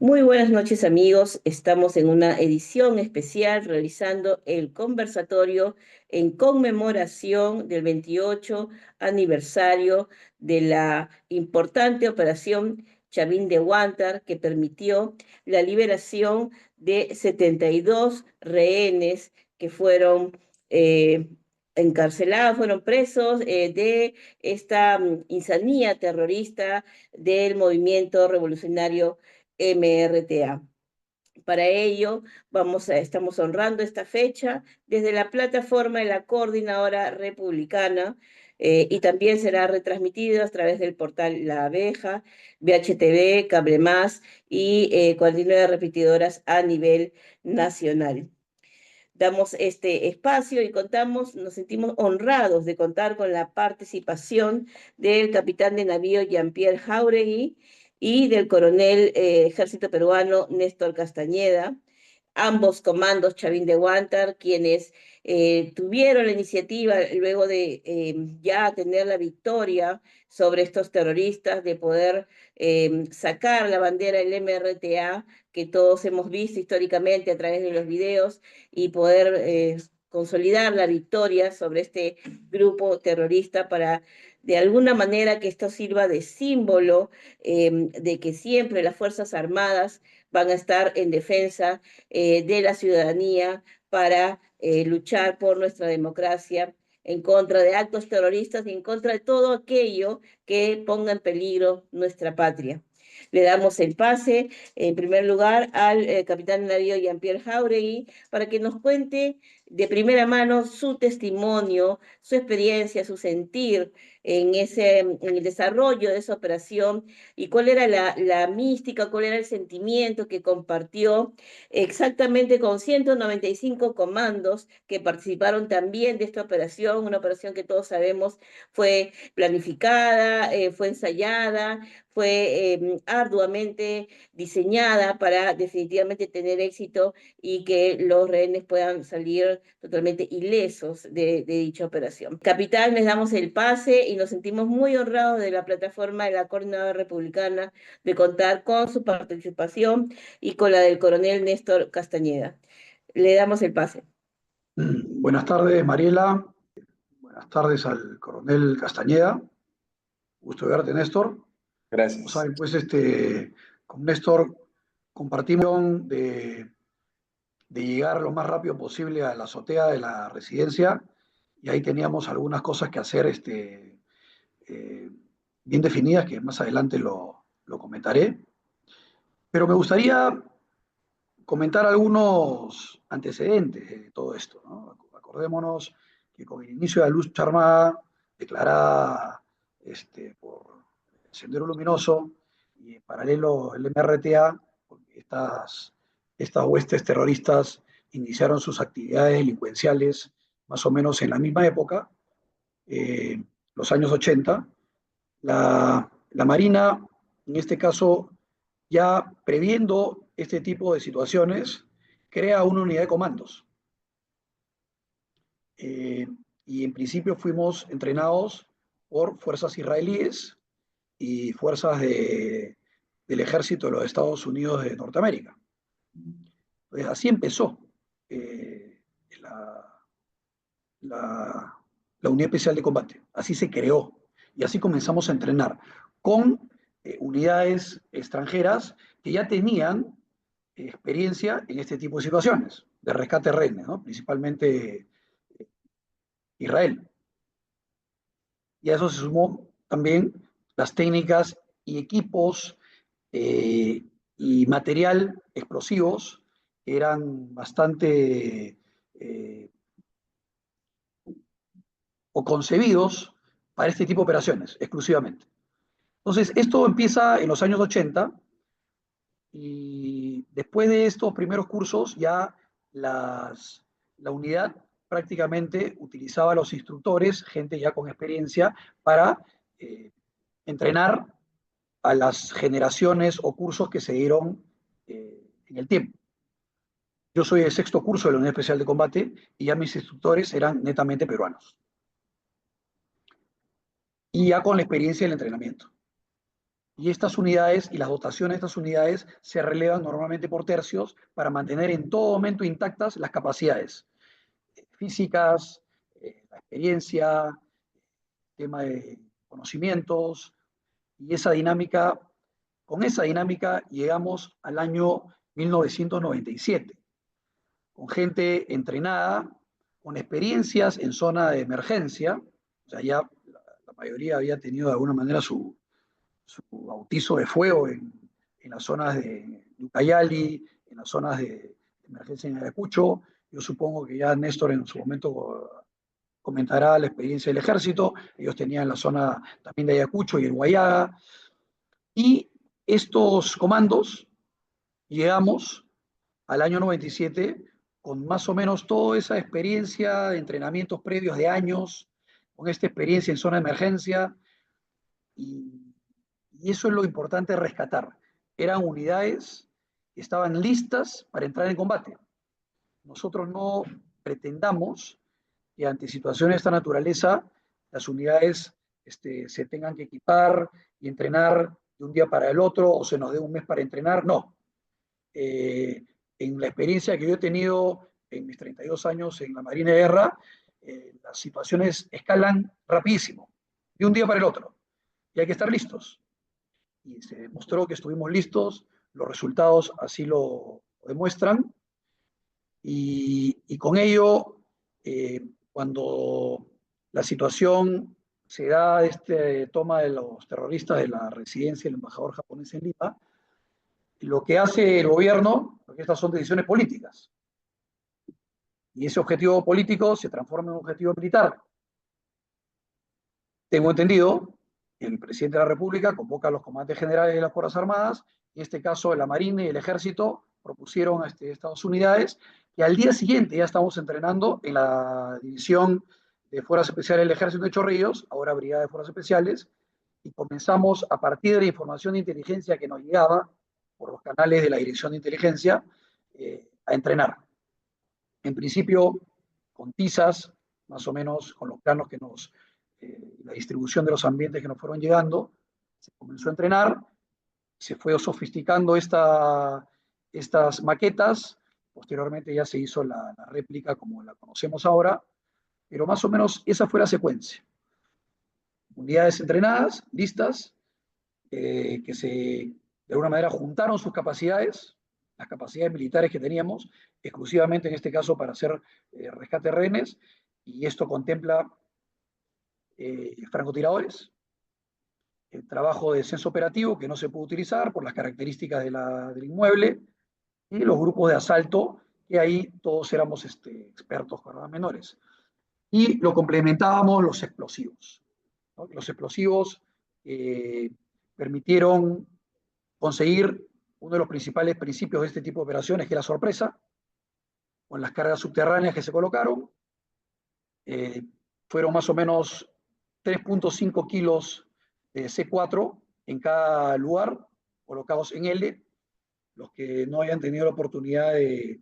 Muy buenas noches amigos, estamos en una edición especial realizando el conversatorio en conmemoración del 28 aniversario de la importante operación Chavín de Huántar que permitió la liberación de 72 rehenes que fueron eh, encarcelados, fueron presos de esta insanía terrorista del movimiento revolucionario MRTA. Para ello, estamos honrando esta fecha desde la plataforma de la Coordinadora Republicana y también será retransmitido a través del portal La Abeja, VHTV, Cable Más y 49 repetidoras a nivel nacional. Damos este espacio y nos sentimos honrados de contar con la participación del capitán de navío Jean-Pierre Jauregui y del coronel ejército peruano Néstor Castañeda, ambos comandos Chavín de Huántar, quienes tuvieron la iniciativa luego de ya tener la victoria sobre estos terroristas, de poder sacar la bandera del MRTA que todos hemos visto históricamente a través de los videos y poder consolidar la victoria sobre este grupo terrorista para de alguna manera que esto sirva de símbolo de que siempre las Fuerzas Armadas van a estar en defensa de la ciudadanía para luchar por nuestra democracia en contra de actos terroristas y en contra de todo aquello que ponga en peligro nuestra patria. Le damos el pase, en primer lugar, al capitán de navío Jean-Pierre Jauregui para que nos cuente de primera mano su testimonio, su experiencia, su sentir en el desarrollo de esa operación y cuál era la mística, cuál era el sentimiento que compartió exactamente con 195 comandos que participaron también de esta operación, una operación que todos sabemos fue planificada, fue ensayada, fue arduamente diseñada para definitivamente tener éxito y que los rehenes puedan salir totalmente ilesos de dicha operación. Capitán, les damos el pase y nos sentimos muy honrados de la plataforma de la Coordinadora Republicana de contar con su participación y con la del coronel Néstor Castañeda. Le damos el pase. Buenas tardes, Mariela. Buenas tardes al coronel Castañeda. Gusto de verte, Néstor. Como Gracias. saben, pues con Néstor compartimos de llegar lo más rápido posible a la azotea de la residencia y ahí teníamos algunas cosas que hacer eh, bien definidas que más adelante lo comentaré. Pero me gustaría comentar algunos antecedentes de todo esto, ¿no? Acordémonos que con el inicio de la lucha armada, declarada por Sendero Luminoso, y en paralelo el MRTA, estas huestes terroristas iniciaron sus actividades delincuenciales más o menos en la misma época, los años 80. La Marina, en este caso, ya previendo este tipo de situaciones, crea una unidad de comandos. Eh, y en principio fuimos entrenados por fuerzas israelíes y fuerzas del ejército de los Estados Unidos de Norteamérica. Entonces, así empezó la, la, la Unidad Especial de Combate. Así se creó y así comenzamos a entrenar con unidades extranjeras que ya tenían experiencia en este tipo de situaciones, de rescate de rehenes, ¿no? Principalmente Israel. Y a eso se sumó también las técnicas y equipos y material explosivos que eran bastante o concebidos para este tipo de operaciones exclusivamente. Entonces, esto empieza en los años 80 y después de estos primeros cursos ya la unidad prácticamente utilizaba a los instructores, gente ya con experiencia, para entrenar a las generaciones o cursos que se dieron en el tiempo. Yo soy el sexto curso de la Unidad Especial de Combate y ya mis instructores eran netamente peruanos. Y ya con la experiencia del entrenamiento. Y estas unidades y las dotaciones de estas unidades se relevan normalmente por tercios para mantener en todo momento intactas las capacidades físicas, la experiencia, tema de conocimientos y esa dinámica. Con esa dinámica llegamos al año 1997, con gente entrenada, con experiencias en zona de emergencia, o sea, ya la mayoría había tenido de alguna manera su bautizo de fuego en las zonas de Ucayali, en las zonas de emergencia en Ayacucho. Yo supongo que ya Néstor en su momento comentará la experiencia del ejército. Ellos tenían la zona también de Ayacucho y el Guayaga. Y estos comandos llegamos al año 97 con más o menos toda esa experiencia de entrenamientos previos de años, con esta experiencia en zona de emergencia, y, y eso es lo importante de rescatar. Eran unidades que estaban listas para entrar en combate. Nosotros no pretendamos que ante situaciones de esta naturaleza las unidades se tengan que equipar y entrenar de un día para el otro o se nos dé un mes para entrenar, no. En la experiencia que yo he tenido en mis 32 años en la Marina de Guerra, las situaciones escalan rapidísimo, de un día para el otro, y hay que estar listos. Y se demostró que estuvimos listos, los resultados así lo demuestran, y con ello, cuando la situación se da este toma de los terroristas de la residencia del embajador japonés en Lima, lo que hace el gobierno, porque estas son decisiones políticas, y ese objetivo político se transforma en un objetivo militar. Tengo entendido que el presidente de la República convoca a los comandantes generales de las Fuerzas Armadas, en este caso la Marina y el Ejército propusieron a estas unidades, y al día siguiente ya estamos entrenando en la división de Fuerzas Especiales del Ejército de Chorrillos, ahora Brigada de Fuerzas Especiales, y comenzamos a partir de la información de inteligencia que nos llegaba por los canales de la Dirección de Inteligencia a entrenar. En principio, con tizas, más o menos con los planos que nos, la distribución de los ambientes que nos fueron llegando, se comenzó a entrenar, se fue sofisticando estas maquetas, posteriormente ya se hizo la réplica como la conocemos ahora, pero más o menos esa fue la secuencia. Unidades entrenadas, listas, que de alguna manera juntaron sus capacidades, las capacidades militares que teníamos, exclusivamente en este caso para hacer rescate de rehenes, y esto contempla francotiradores, el trabajo de censo operativo que no se puede utilizar por las características del inmueble, y los grupos de asalto, que ahí todos éramos expertos, ¿verdad? Menores. Y lo complementábamos los explosivos, ¿no? Los explosivos permitieron conseguir uno de los principales principios de este tipo de operaciones, que es la sorpresa, con las cargas subterráneas que se colocaron. Eh, Fueron más o menos 3.5 kilos de C4 en cada lugar, colocados en L. Los que no hayan tenido la oportunidad de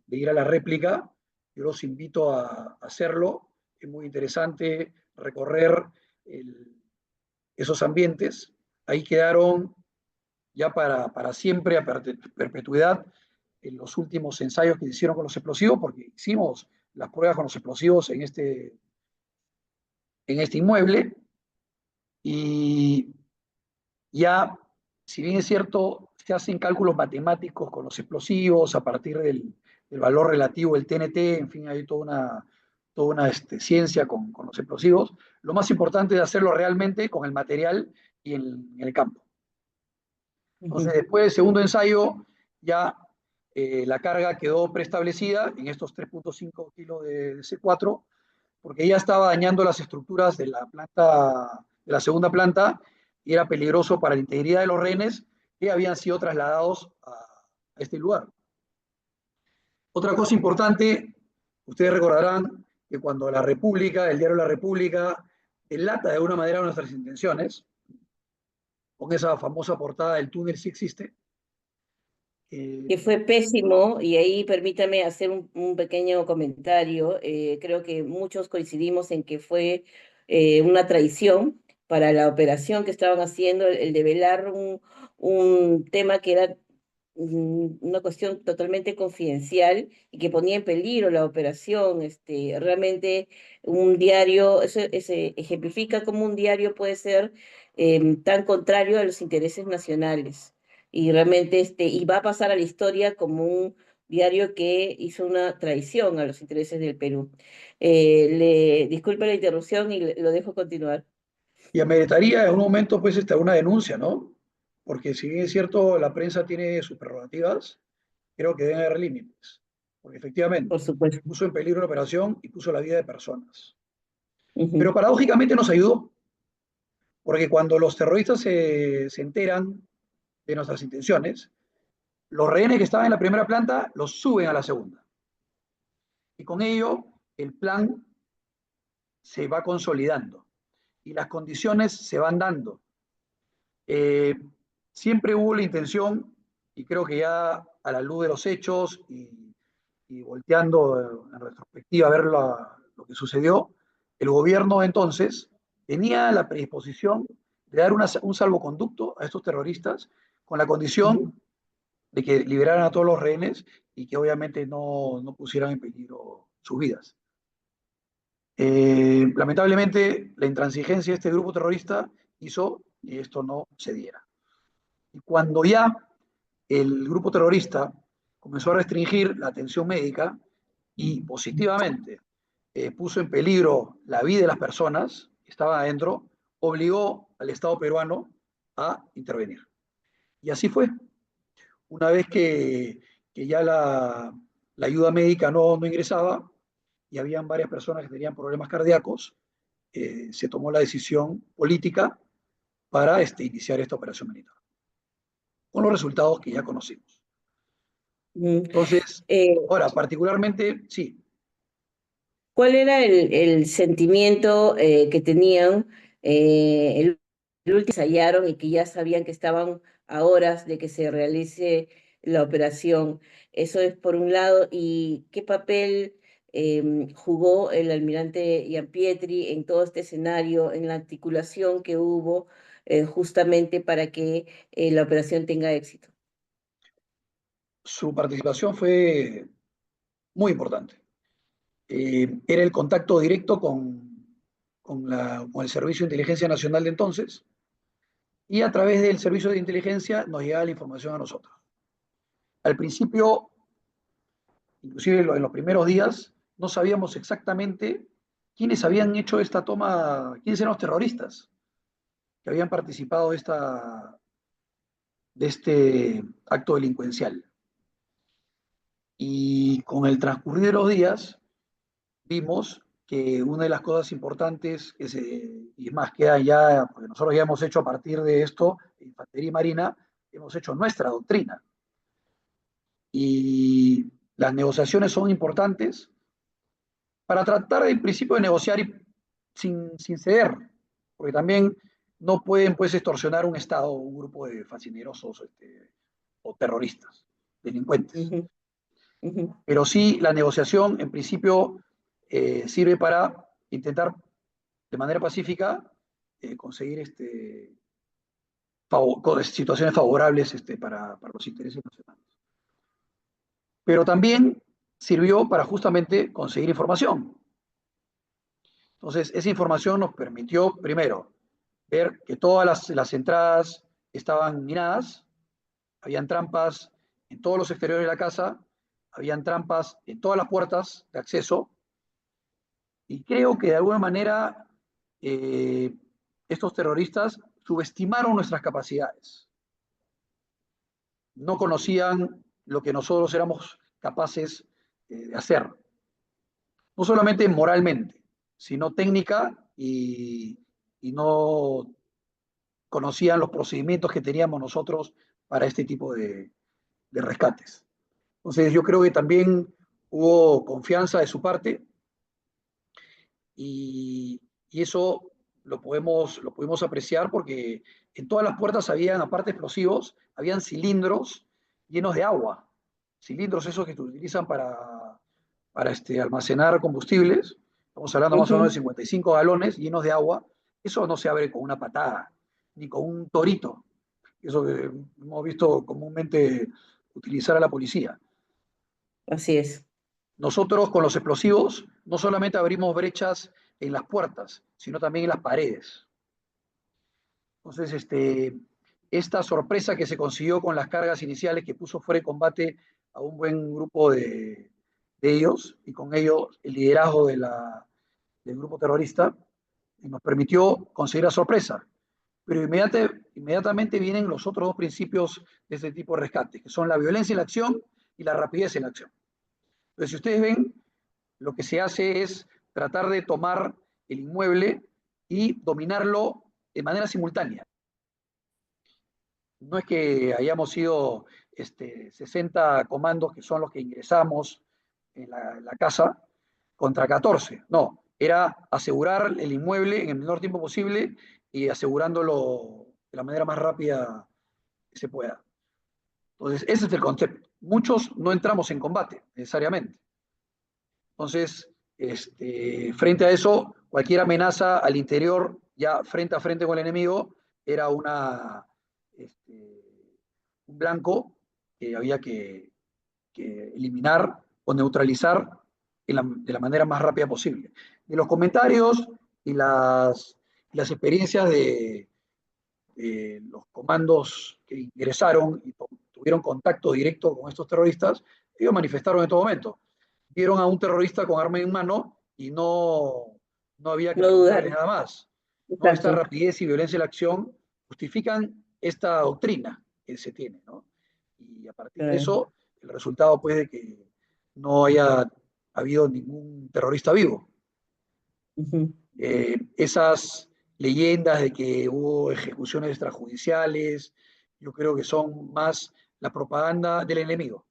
ir a la réplica, yo los invito a hacerlo. Es muy interesante recorrer esos ambientes. Ahí quedaron ya para siempre, a perpetuidad, en los últimos ensayos que se hicieron con los explosivos, porque hicimos las pruebas con los explosivos en este inmueble, y ya, si bien es cierto, se hacen cálculos matemáticos con los explosivos a partir del valor relativo del TNT, en fin, hay toda una ciencia con los explosivos. Lo más importante es hacerlo realmente con el material y en el campo. Entonces, después del segundo ensayo, ya la carga quedó preestablecida en estos 3.5 kilos de C4, porque ya estaba dañando las estructuras de la planta, de la segunda planta, y era peligroso para la integridad de los rehenes que habían sido trasladados a este lugar. Otra cosa importante, ustedes recordarán que cuando la República, el diario La República, delata de alguna manera nuestras intenciones, con esa famosa portada del túnel sí existe. Que fue pésimo, y ahí permítame hacer un pequeño comentario. Creo que muchos coincidimos en que fue una traición, para la operación que estaban haciendo, el develar un tema que era una cuestión totalmente confidencial y que ponía en peligro la operación. Realmente un diario, eso ejemplifica cómo un diario puede ser tan contrario a los intereses nacionales. Y realmente y va a pasar a la historia como un diario que hizo una traición a los intereses del Perú. Disculpe la interrupción y lo dejo continuar. Y ameritaría en un momento, pues, una denuncia, ¿no? Porque si bien es cierto, la prensa tiene sus prerrogativas, creo que deben haber límites. Porque Por efectivamente, supuesto. puso en peligro la operación y puso la vida de personas. Pero Ujú, paradójicamente nos ayudó, porque cuando los terroristas se enteran de nuestras intenciones, los rehenes que estaban en la primera planta los suben a la segunda. Y con ello, el plan se va consolidando y las condiciones se van dando. Eh, Siempre hubo la intención, y creo que ya a la luz de los hechos y volteando en retrospectiva a ver lo que sucedió, el gobierno entonces tenía la predisposición de dar un salvoconducto a estos terroristas con la ujú, condición de que liberaran a todos los rehenes y que obviamente no pusieran en peligro sus vidas. Lamentablemente, la intransigencia de este grupo terrorista hizo que esto no se diera. Y cuando ya el grupo terrorista comenzó a restringir la atención médica y positivamente puso en peligro la vida de las personas que estaban adentro, obligó al Estado peruano a intervenir. Y así fue. Una vez que ya la ayuda médica no ingresaba y habían varias personas que tenían problemas cardíacos, se tomó la decisión política para iniciar esta operación militar, con los resultados que ya conocimos. ujú. Entonces, Eh, ahora, particularmente, sí, ¿Cuál era el sentimiento que tenían el último que hallaron y que ya sabían que estaban a horas de que se realice la operación? Eso es por un lado. ¿Y qué papel jugó el almirante Gianpietri en todo este escenario, en la articulación que hubo justamente para que la operación tenga éxito? su participación fue muy importante. Era el contacto directo con el Servicio de Inteligencia Nacional de entonces, y a través del Servicio de Inteligencia nos llegaba la información a nosotros. Al principio, inclusive en los primeros días, no sabíamos exactamente quiénes habían hecho esta toma, quiénes eran los terroristas que habían participado de este acto delincuencial. Y con el transcurrir de los días, vimos que una de las cosas importantes, y más queda ya, porque nosotros ya hemos hecho a partir de esto, Infantería y Marina, hemos hecho nuestra doctrina. Y las negociaciones son importantes para tratar en principio de negociar sin ceder, porque también no pueden pues extorsionar un Estado o un grupo de fascinerosos o terroristas, delincuentes. Ujú, ujú. Pero sí, la negociación en principio sirve para intentar de manera pacífica conseguir situaciones favorables para los intereses nacionales. Pero también sirvió para justamente conseguir información. Entonces, esa información nos permitió, primero, ver que todas las entradas estaban minadas, habían trampas en todos los exteriores de la casa, habían trampas en todas las puertas de acceso, y creo que de alguna manera eh, estos terroristas subestimaron nuestras capacidades. No conocían lo que nosotros éramos capaces de hacer, no solamente moralmente, sino técnica y no conocían los procedimientos que teníamos nosotros para este tipo de rescates. Entonces yo creo que también hubo confianza de su parte y eso lo pudimos apreciar porque en todas las puertas habían, aparte de explosivos, habían cilindros llenos de agua, cilindros esos que se utilizan para almacenar combustibles, estamos hablando más o menos de Ujú. 55 galones llenos de agua, Eso no se abre con una patada, ni con un torito, eso que hemos visto comúnmente utilizar a la policía. Así es. Nosotros con los explosivos no solamente abrimos brechas en las puertas, sino también en las paredes. Entonces, esta sorpresa que se consiguió con las cargas iniciales que puso fuera de combate a un buen grupo de ellos y con ello el liderazgo del grupo terrorista, nos permitió conseguir la sorpresa. Pero inmediatamente vienen los otros dos principios de este tipo de rescate, que son la violencia en la acción y la rapidez en la acción. Entonces, si ustedes ven, lo que se hace es tratar de tomar el inmueble y dominarlo de manera simultánea. No es que hayamos sido 60 comandos que son los que ingresamos en la casa contra 14, no, era asegurar el inmueble en el menor tiempo posible y asegurándolo de la manera más rápida que se pueda. Entonces, ese es el concepto. Muchos no entramos en combate necesariamente. Entonces, frente a eso, cualquier amenaza al interior, ya frente a frente con el enemigo, era un blanco que había que eliminar o neutralizar de la manera más rápida posible. De los comentarios y las experiencias de los comandos que ingresaron y tuvieron contacto directo con estos terroristas, ellos manifestaron en todo momento. Vieron a un terrorista con arma en mano y no había que No preguntarle dudar. nada más. ¿No? Esta Exacto. rapidez y violencia de la acción justifican esta doctrina que se tiene, ¿no? Y a partir de Claro. eso, el resultado puede que no haya habido ningún terrorista vivo. Ujú. Esas leyendas de que hubo ejecuciones extrajudiciales, yo creo que son más la propaganda del enemigo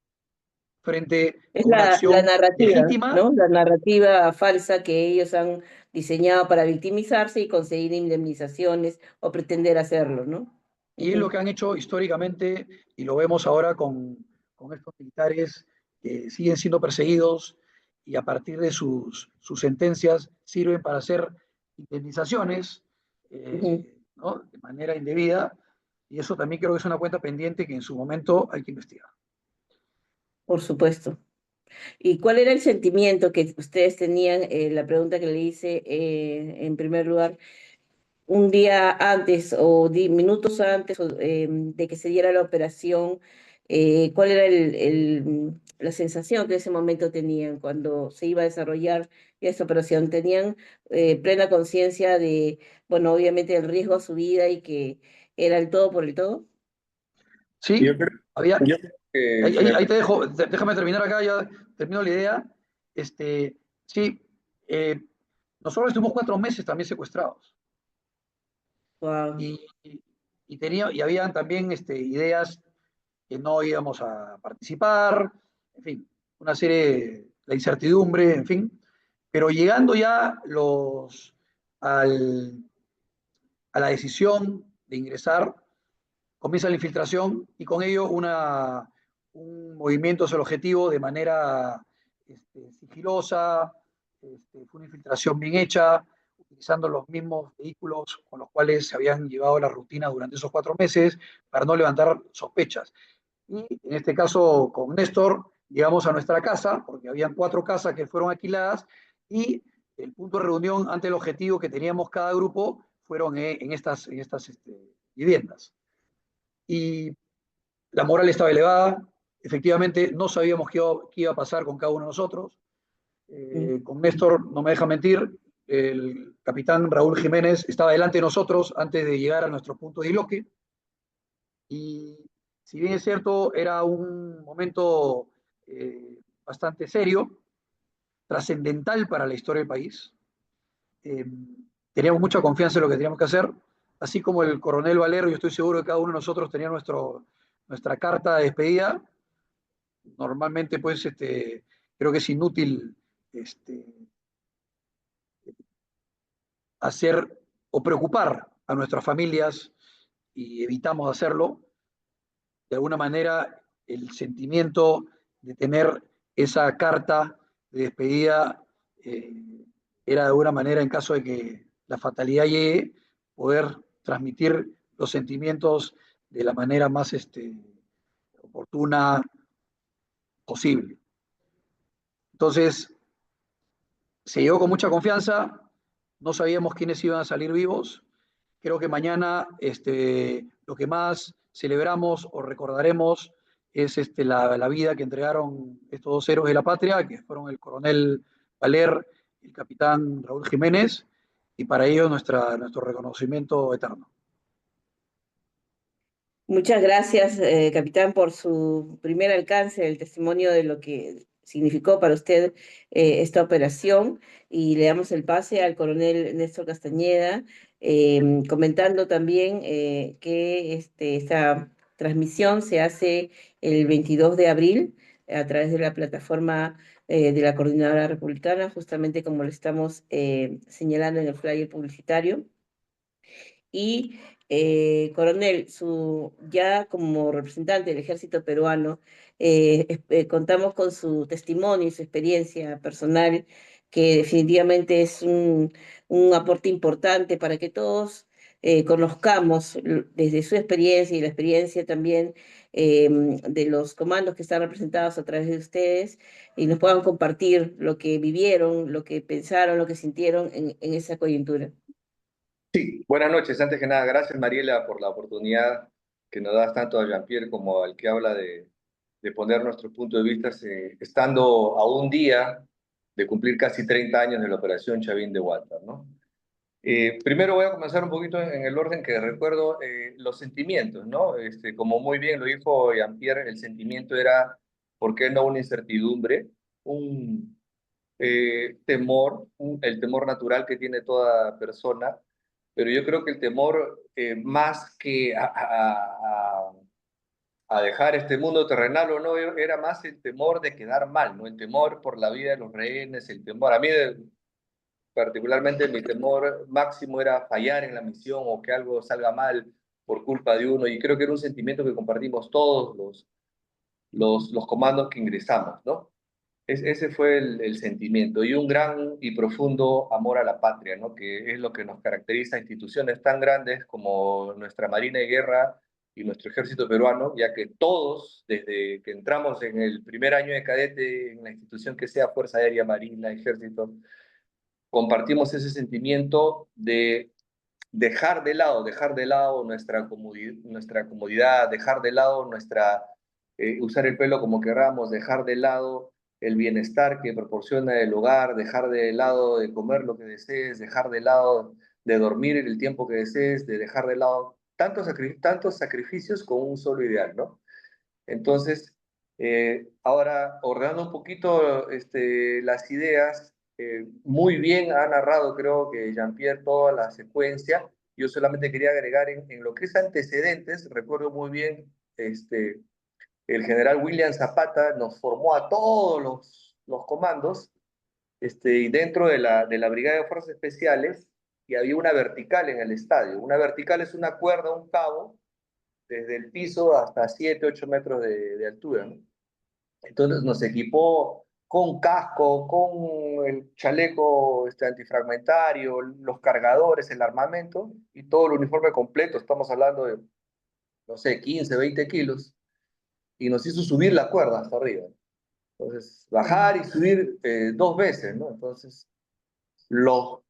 frente Es a una la acción narrativa, legítima. ¿no? La narrativa falsa que ellos han diseñado para victimizarse y conseguir indemnizaciones o pretender hacerlo, ¿no? Y es lo Ujú. que han hecho históricamente y lo vemos ahora con estos militares que siguen siendo perseguidos y a partir de sus sentencias sirven para hacer indemnizaciones, Ujú. ¿no? De manera indebida. Y eso también creo que es una cuenta pendiente que en su momento hay que investigar. Por supuesto. ¿Y cuál era el sentimiento que ustedes tenían? La pregunta que le hice en primer lugar, un día antes o minutos antes de que se diera la operación, ¿cuál era la sensación que en ese momento tenían cuando se iba a desarrollar esa operación? ¿Tenían plena conciencia de, bueno, obviamente el riesgo a su vida y que era el todo por el todo? Sí, Yo creo, había, yo creo ahí, que ahí te dejo, déjame terminar acá, ya termino la idea. Sí, eh, nosotros estuvimos 4 meses también secuestrados Wow. y, y habían también ideas que no íbamos a participar, en fin, una serie, la incertidumbre, en fin, pero llegando ya al, a la decisión de ingresar, comienza la infiltración y con ello un movimiento hacia el objetivo de manera sigilosa, fue una infiltración bien hecha, utilizando los mismos vehículos con los cuales se habían llevado la rutina durante esos 4 meses para no levantar sospechas. Y en este caso con Néstor llegamos a nuestra casa, porque habían 4 casas que fueron alquiladas y el punto de reunión ante el objetivo que teníamos cada grupo fueron en estas viviendas. Y la moral estaba elevada, efectivamente no sabíamos qué iba a pasar con cada uno de nosotros. Con Néstor, no me deja mentir, el capitán Raúl Jiménez estaba delante de nosotros antes de llegar a nuestro punto de disloque. Y si bien es cierto, era un momento bastante serio, trascendental para la historia del país. Eh, Teníamos mucha confianza en lo que teníamos que hacer, así como el coronel Valero, yo estoy seguro que cada uno de nosotros tenía nuestra carta de despedida. Normalmente, pues, creo que es inútil este, hacer o preocupar a nuestras familias y evitamos hacerlo. De alguna manera, el sentimiento de tener esa carta de despedida era de alguna manera en caso de que la fatalidad llegue, poder transmitir los sentimientos de la manera más oportuna posible. Entonces, se llegó con mucha confianza, no sabíamos quiénes iban a salir vivos. Creo que mañana lo que más celebramos o recordaremos es la vida que entregaron estos dos héroes de la patria, que fueron el coronel Valer y el capitán Raúl Jiménez, y para ello nuestro reconocimiento eterno. Muchas gracias, capitán, por su primer alcance, el testimonio de lo que significó para usted esta operación. Y le damos el pase al coronel Néstor Castañeda, comentando también que esta transmisión se hace el 22 de abril a través de la plataforma de la Coordinadora Republicana, justamente como lo estamos señalando en el flyer publicitario. Y, coronel, ya como representante del ejército peruano, contamos con su testimonio y su experiencia personal, que definitivamente es un aporte importante para que todos conozcamos desde su experiencia y la experiencia también de los comandos que están representados a través de ustedes y nos puedan compartir lo que vivieron, lo que pensaron, lo que sintieron en esa coyuntura. Sí, buenas noches. Antes que nada, gracias Mariela por la oportunidad que nos das tanto a Jean-Pierre como al que habla de poner nuestro punto de vista, estando a un día de cumplir casi 30 años de la operación Chavín de Walter, ¿no? Primero voy a comenzar un poquito en el orden que recuerdo los sentimientos, ¿no? Como muy bien lo dijo Jean-Pierre, el sentimiento era, ¿por qué no una incertidumbre? Un temor, el temor natural que tiene toda persona, pero yo creo que el temor, más que a dejar este mundo terrenal o no, era más el temor de quedar mal, ¿no? El temor por la vida de los rehenes, el temor, a mí particularmente mi temor máximo era fallar en la misión o que algo salga mal por culpa de uno, y creo que era un sentimiento que compartimos todos los comandos que ingresamos, ¿no? Ese fue el sentimiento y un gran y profundo amor a la patria, ¿no? Que es lo que nos caracteriza a instituciones tan grandes como nuestra Marina de Guerra y nuestro Ejército Peruano, ya que todos, desde que entramos en el primer año de cadete en la institución que sea, Fuerza Aérea, Marina, Ejército, compartimos ese sentimiento de dejar de lado nuestra comodidad, dejar de lado usar el pelo como querramos, dejar de lado el bienestar que proporciona el hogar, dejar de lado de comer lo que desees, dejar de lado de dormir el tiempo que desees, de dejar de lado tantos sacrificios con un solo ideal, ¿no? Entonces, ahora ordenando un poquito las ideas, muy bien ha narrado, creo que Jean-Pierre, toda la secuencia. Yo solamente quería agregar en lo que es antecedentes, recuerdo muy bien, el general William Zapata nos formó a todos los comandos, y dentro de la Brigada de Fuerzas Especiales, y había una vertical en el estadio. Una vertical es una cuerda, un cabo, desde el piso hasta 7, 8 metros de altura, ¿no? Entonces nos equipó con casco, con el chaleco antifragmentario, los cargadores, el armamento y todo el uniforme completo. Estamos hablando de, no sé, 15, 20 kilos. Y nos hizo subir la cuerda hasta arriba. Entonces, bajar y subir 2 veces, ¿no? Entonces, los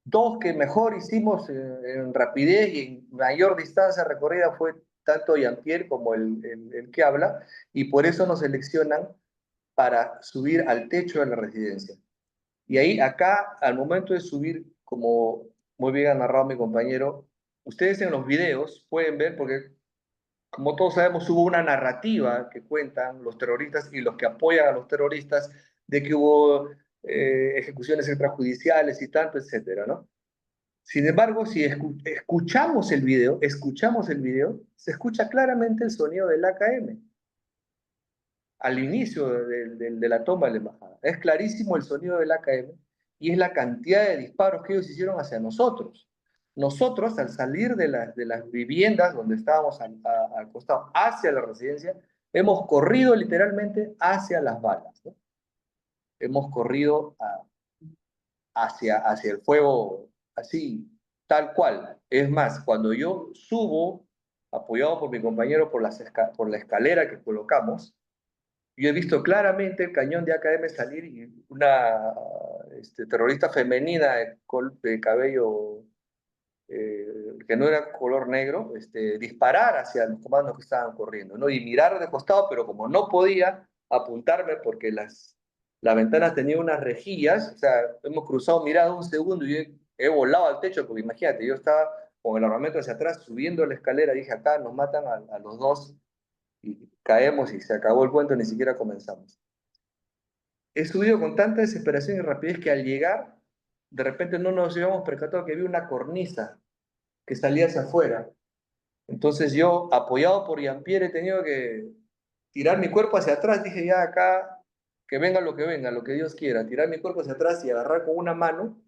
dos que mejor hicimos en rapidez y en mayor distancia recorrida fue tanto Jean-Pierre como el que habla, y por eso nos seleccionan para subir al techo de la residencia. Y ahí, acá, al momento de subir, como muy bien ha narrado mi compañero, ustedes en los videos pueden ver, porque como todos sabemos, hubo una narrativa que cuentan los terroristas y los que apoyan a los terroristas de que hubo ejecuciones extrajudiciales y tanto, etcétera, ¿no? Sin embargo, si escuchamos el video, se escucha claramente el sonido del AKM al inicio de la toma de la embajada. Es clarísimo el sonido del AKM y es la cantidad de disparos que ellos hicieron hacia nosotros. Nosotros, al salir de las viviendas donde estábamos al costado hacia la residencia, hemos corrido literalmente hacia las balas, ¿no? Hemos corrido hacia el fuego así, tal cual. Es más, cuando yo subo, apoyado por mi compañero por la escalera que colocamos, yo he visto claramente el cañón de AKM salir y una terrorista femenina de cabello que no era color negro, disparar hacia los comandos que estaban corriendo, ¿no? Y mirar de costado, pero como no podía apuntarme porque las ventanas tenían unas rejillas, o sea, hemos cruzado mirada un segundo y he volado al techo, porque imagínate, yo estaba con el armamento hacia atrás, subiendo la escalera, dije, acá nos matan a los dos y caemos y se acabó el cuento, ni siquiera comenzamos. He subido con tanta desesperación y rapidez que al llegar, de repente no nos habíamos percatado que había una cornisa que salía hacia afuera. Entonces yo, apoyado por Jean-Pierre, he tenido que tirar mi cuerpo hacia atrás. Dije, ya acá, que venga, lo que Dios quiera. Tirar mi cuerpo hacia atrás y agarrar con una mano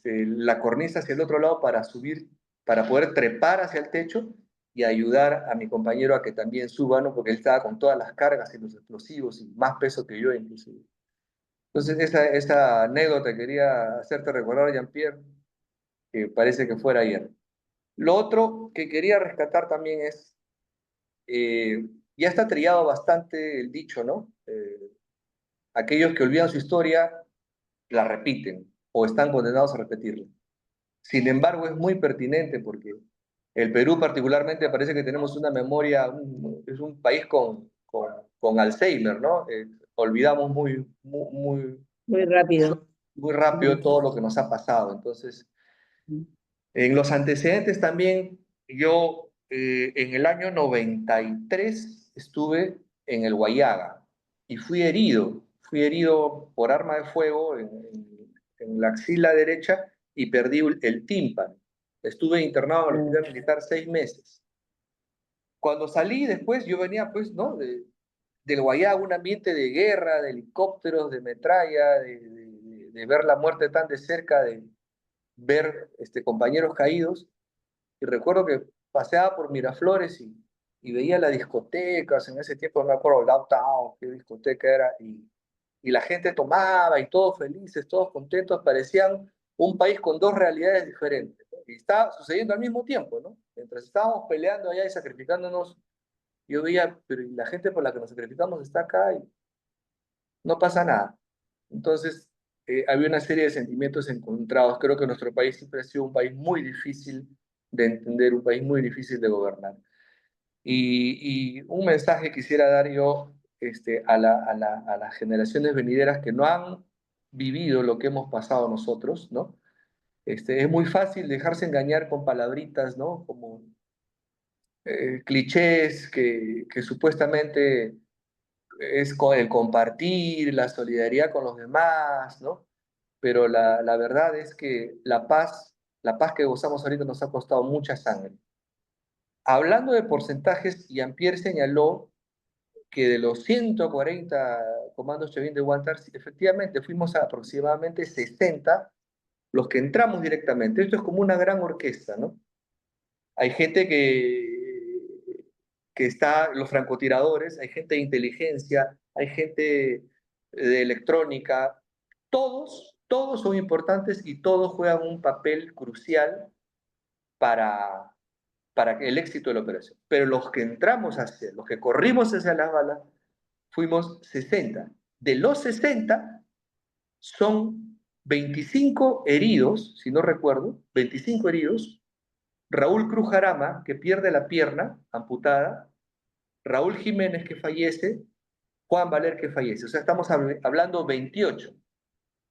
la cornisa hacia el otro lado para subir, para poder trepar hacia el techo y ayudar a mi compañero a que también suba, ¿no? Porque él estaba con todas las cargas y los explosivos y más peso que yo inclusive. Entonces esa anécdota quería hacerte recordar, Jean-Pierre, que parece que fuera ayer. Lo otro que quería rescatar también es, ya está trillado bastante el dicho, ¿no? Aquellos que olvidan su historia la repiten o están condenados a repetirla. Sin embargo, es muy pertinente porque el Perú particularmente parece que tenemos una memoria, es un país con Alzheimer, ¿no? Olvidamos Muy rápido. muy rápido todo lo que nos ha pasado. Entonces, en los antecedentes también, yo en el año 93 estuve en el Guayaga y fui herido por arma de fuego en la axila derecha y perdí el tímpano. Estuve internado en el hospital militar 6 meses. Cuando salí después, yo venía pues, ¿no? Del Guayaga, un ambiente de guerra, de helicópteros, de metralla, de ver la muerte tan de cerca, de ver compañeros caídos. Y recuerdo que paseaba por Miraflores y veía las discotecas, en ese tiempo no me acuerdo, Downtown, qué discoteca era, y la gente tomaba y todos felices, todos contentos, parecían un país con dos realidades diferentes, ¿no? Y estaba sucediendo al mismo tiempo, ¿no? Mientras estábamos peleando allá y sacrificándonos, yo veía, pero la gente por la que nos sacrificamos está acá y no pasa nada. Entonces, había una serie de sentimientos encontrados. Creo que nuestro país siempre ha sido un país muy difícil de entender, un país muy difícil de gobernar. Y un mensaje quisiera dar yo a las generaciones venideras que no han vivido lo que hemos pasado nosotros, ¿no? Es muy fácil dejarse engañar con palabritas, ¿no? Como clichés que supuestamente es con el compartir, la solidaridad con los demás, ¿no? Pero la verdad es que la paz que gozamos ahorita nos ha costado mucha sangre. Hablando de porcentajes, Jean-Pierre señaló que de los 140 comandos Chavín de Huántar, efectivamente fuimos a aproximadamente 60 los que entramos directamente. Esto es como una gran orquesta, ¿no? Hay gente que está, los francotiradores, hay gente de inteligencia, hay gente de electrónica, todos son importantes y todos juegan un papel crucial para, para el éxito de la operación. Pero los que entramos hacia, los que corrimos hacia las balas, fuimos 60. De los 60, son 25 heridos, si no recuerdo, 25 heridos. Raúl Cruz Jarama, que pierde la pierna amputada, Raúl Jiménez, que fallece, Juan Valer, que fallece. O sea, estamos hablando 28.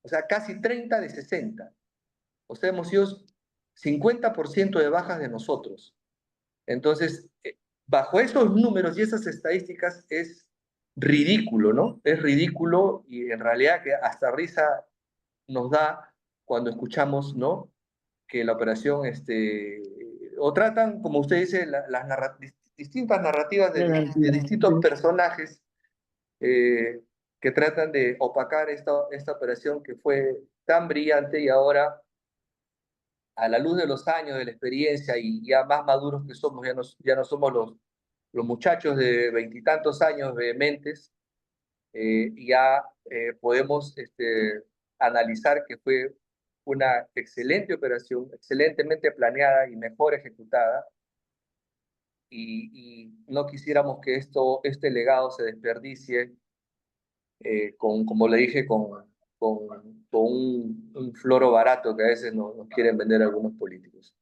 O sea, casi 30 de 60. O sea, hemos sido 50% de bajas de nosotros. Entonces, bajo esos números y esas estadísticas es ridículo, ¿no? Es ridículo y en realidad que hasta risa nos da cuando escuchamos, ¿no? Que la operación, o tratan, como usted dice, distintas narrativas de distintos personajes que tratan de opacar esta operación que fue tan brillante y ahora, a la luz de los años, de la experiencia y ya más maduros que somos, ya no somos los muchachos de veintitantos años vehementes, ya podemos analizar que fue una excelente operación, excelentemente planeada y mejor ejecutada, y no quisiéramos que este legado se desperdicie como le dije, con un floro barato que a veces nos quieren vender algunos políticos.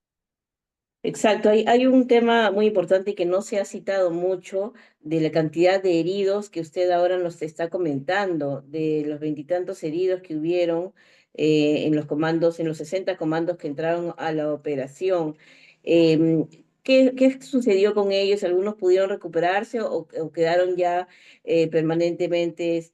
Exacto, hay un tema muy importante que no se ha citado mucho de la cantidad de heridos que usted ahora nos está comentando, de los veintitantos heridos que hubieron en los comandos, en los 60 comandos que entraron a la operación. Em, ¿Qué sucedió con ellos? ¿Algunos pudieron recuperarse o quedaron ya permanentemente,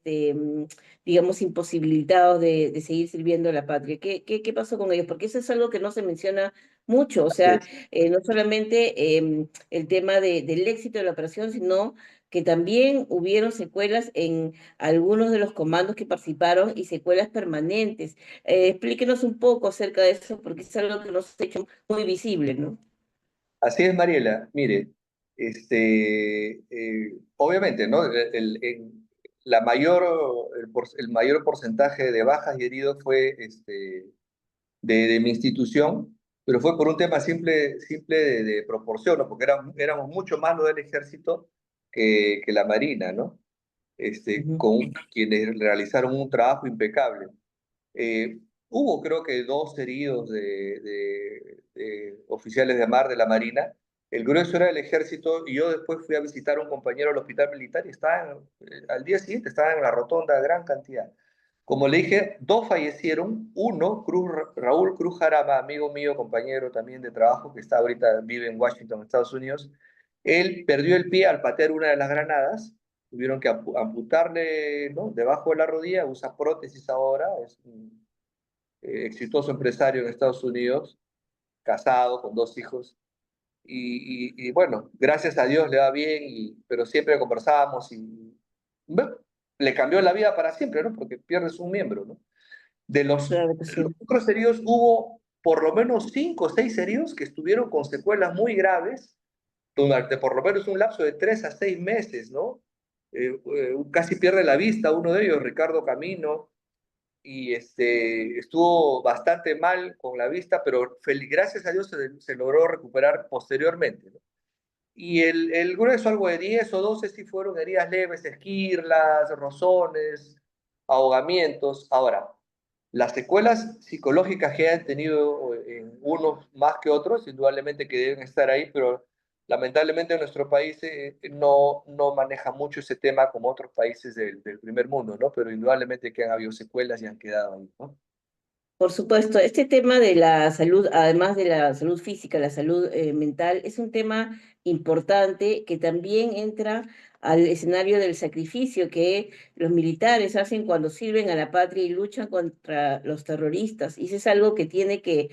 digamos, imposibilitados de seguir sirviendo a la patria? ¿Qué pasó con ellos? Porque eso es algo que no se menciona mucho, o Así sea, es. no solamente el tema del éxito de la operación, sino que también hubieron secuelas en algunos de los comandos que participaron y secuelas permanentes. Explíquenos un poco acerca de eso, porque es algo que nos ha hecho muy visible, ¿no? Así es, Mariela. Mire, obviamente, ¿no? El mayor porcentaje de bajas y heridos fue de mi institución, pero fue por un tema simple de proporción, ¿no? Porque éramos mucho más los del ejército que la marina, ¿no? Ujú. Con quienes realizaron un trabajo impecable. Eh, Hubo creo que 2 heridos de oficiales de mar de la Marina. El grueso era del ejército y yo después fui a visitar a un compañero al hospital militar y al día siguiente estaba en la rotonda, gran cantidad. Como le dije, 2 fallecieron. Uno, Raúl Cruz Jarama, amigo mío, compañero también de trabajo, que está ahorita, vive en Washington, Estados Unidos. Él perdió el pie al patear una de las granadas. Tuvieron que amputarle, ¿no?, debajo de la rodilla, usa prótesis ahora, es un exitoso empresario en Estados Unidos, casado con 2 hijos. Y bueno, gracias a Dios le va bien, pero siempre conversábamos y bueno, le cambió la vida para siempre, ¿no? Porque pierdes un miembro, ¿no? Claro que Los sí. otros heridos, hubo por lo menos 5 o 6 heridos que estuvieron con secuelas muy graves durante por lo menos un lapso de 3 a 6 meses, ¿no? Casi pierde la vista uno de ellos, Ricardo Camino, y estuvo bastante mal con la vista, pero gracias a Dios se logró recuperar posteriormente, ¿no? Y el grueso, algo de 10 o 12, sí fueron heridas leves, esquirlas, rozones, ahogamientos. Ahora, las secuelas psicológicas que han tenido en unos más que otros, indudablemente que deben estar ahí, pero lamentablemente nuestro país no maneja mucho ese tema como otros países del primer mundo, ¿no? Pero indudablemente que han habido secuelas y han quedado ahí, ¿no? Por supuesto, este tema de la salud, además de la salud física, la salud mental, es un tema importante que también entra al escenario del sacrificio que los militares hacen cuando sirven a la patria y luchan contra los terroristas. Y eso es algo que tiene que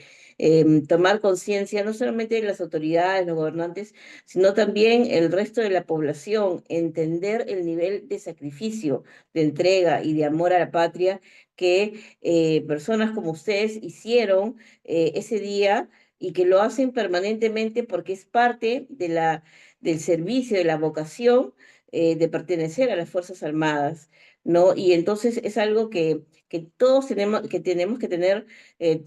tomar conciencia no solamente las autoridades, los gobernantes, sino también el resto de la población, entender el nivel de sacrificio, de entrega y de amor a la patria que personas como ustedes hicieron ese día y que lo hacen permanentemente porque es parte de del servicio, de la vocación de pertenecer a las Fuerzas Armadas, ¿no? Y entonces es algo que todos tenemos que tener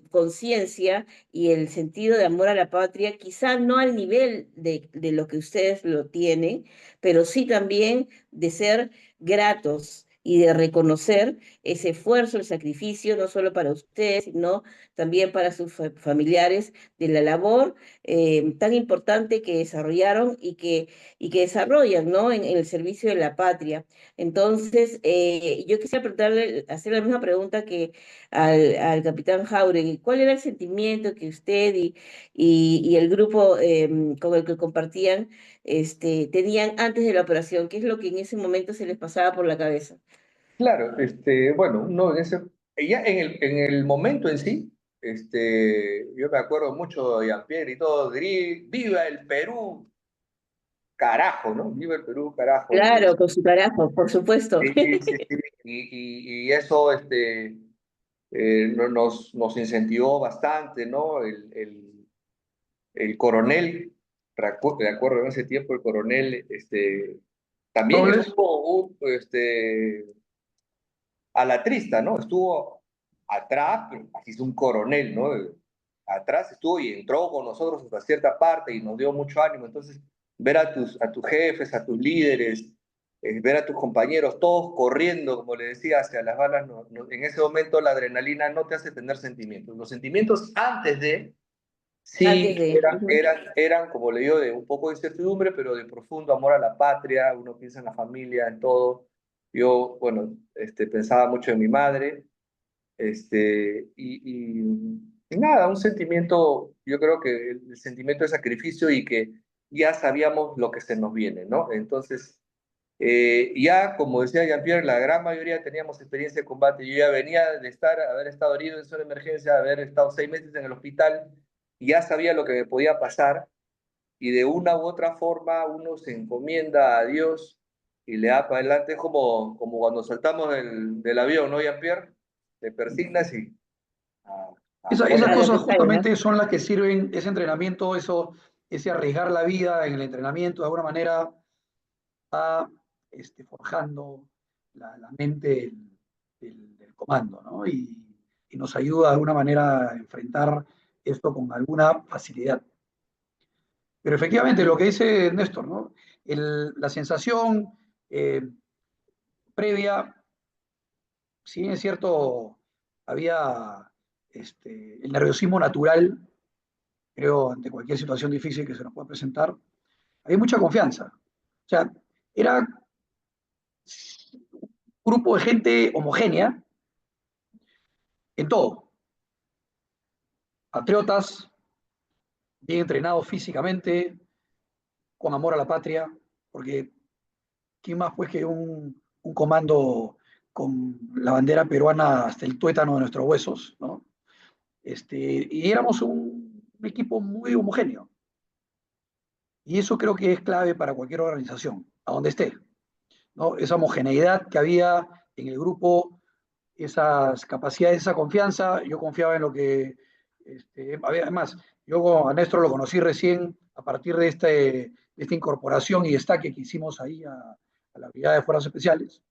conciencia y el sentido de amor a la patria, quizá no al nivel de lo que ustedes lo tienen, pero sí también de ser gratos y de reconocer ese esfuerzo, el sacrificio, no solo para ustedes, sino también para sus familiares, de la labor tan importante que desarrollaron y que desarrollan, ¿no? En el servicio de la patria. Entonces, yo quisiera preguntarle, hacer la misma pregunta que al capitán Jauregui. ¿Cuál era el sentimiento que usted y el grupo con el que compartían tenían antes de la operación? ¿Qué es lo que en ese momento se les pasaba por la cabeza? Claro, bueno, ya en el momento en sí, yo me acuerdo mucho de Jean-Pierre y todo, ¡Viva el Perú! Carajo, ¿no? ¡Viva el Perú, carajo! Claro, con su carajo, por supuesto. Sí, sí, sí. Y eso nos incentivó bastante, ¿no? El coronel, de acuerdo en ese tiempo, el coronel también Robles, estuvo a la trista, ¿no? Estuvo atrás, pero así es un coronel, ¿no? Atrás estuvo y entró con nosotros hasta cierta parte y nos dio mucho ánimo. Entonces, ver a tus jefes, a tus líderes, ver a tus compañeros, todos corriendo, como le decía, hacia las balas, en ese momento la adrenalina no te hace tener sentimientos. Los sentimientos antes de, Antes sí, de... eran, como le digo, de un poco de incertidumbre, pero de profundo amor a la patria, uno piensa en la familia, en todo. Yo, bueno, pensaba mucho en mi madre, y nada, un sentimiento, yo creo que el sentimiento de sacrificio y que ya sabíamos lo que se nos viene, ¿no? Entonces, ya, como decía Jean-Pierre, la gran mayoría teníamos experiencia de combate. Yo ya venía de haber estado herido en zona de emergencia, haber estado 6 meses en el hospital, y ya sabía lo que me podía pasar, y de una u otra forma uno se encomienda a Dios y le da para adelante. Es como cuando saltamos del avión, ¿no, Jean-Pierre? Te persignas y a, Esas a lo que cosas salga. justamente son las que sirven, ese entrenamiento, ese arriesgar la vida en el entrenamiento, de alguna manera va forjando la mente del comando, ¿no? Y nos ayuda de alguna manera a enfrentar esto con alguna facilidad. Pero efectivamente, lo que dice Néstor, ¿no? La sensación previa, si bien es cierto, había el nerviosismo natural, creo, ante cualquier situación difícil que se nos pueda presentar, había mucha confianza. O sea, era un grupo de gente homogénea en todo. Patriotas, bien entrenados físicamente, con amor a la patria, porque ¿quién más pues que un comando con la bandera peruana hasta el tuétano de nuestros huesos, ¿no? Y éramos un equipo muy homogéneo. Y eso creo que es clave para cualquier organización, a donde esté, ¿no? Esa homogeneidad que había en el grupo, esas capacidades, esa confianza. Yo confiaba en lo que, además, yo a Néstor lo conocí recién a partir de esta incorporación y destaque que hicimos ahí a la Brigada de Fuerzas Especiales,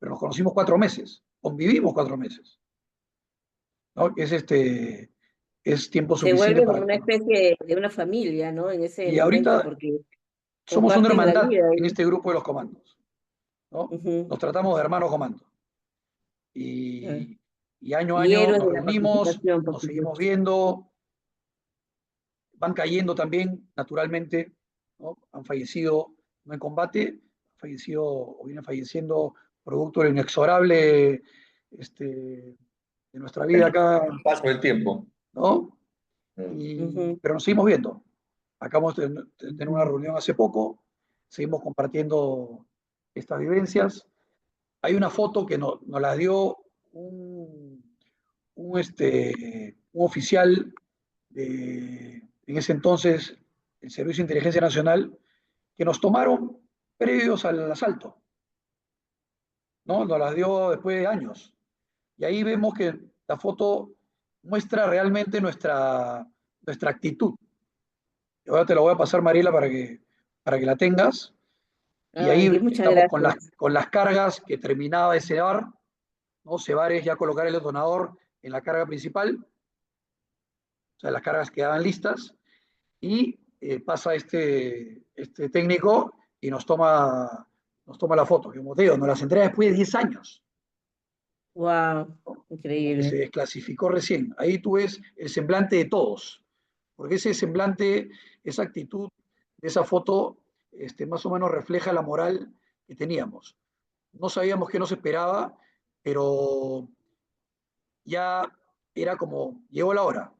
pero nos conocimos 4 meses, convivimos 4 meses, ¿no? Es tiempo Se suficiente vuelve para como una que... especie de una familia, ¿no? En ese Y momento, ahorita porque somos una comparten la hermandad vida. en este grupo de los comandos, ¿no? Ujú. Nos tratamos de hermanos comandos. Ah. Y año a Y año héroes nos de la reunimos, participación, por nos seguimos supuesto. viendo, van cayendo también naturalmente, ¿no? Han fallecido no en combate, han fallecido o vienen falleciendo producto del inexorable de nuestra vida el acá, paso del tiempo. ¿no? Ujú. Pero nos seguimos viendo. Acabamos de tener una reunión hace poco, seguimos compartiendo estas vivencias. Hay una foto que nos la dio un oficial en ese entonces, el Servicio de Inteligencia Nacional, que nos tomaron previos al asalto, ¿no? Nos las dio después de años. Y ahí vemos que la foto muestra realmente nuestra actitud. Y ahora te la voy a pasar, Mariela, para que la tengas. Y ahí Ay, muchas estamos con gracias. con las cargas que terminaba de cebar, ¿no? Cebar es ya colocar el detonador en la carga principal, o sea, las cargas quedaban listas, y pasa este técnico y nos toma la foto. Como te digo, nos las entrega después de 10 años, Wow, ¿no? Porque se increíble. desclasificó recién. Ahí tú ves el semblante de todos, porque ese semblante, esa actitud de esa foto, más o menos refleja la moral que teníamos. No sabíamos qué nos esperaba, pero ya era como, llegó la hora.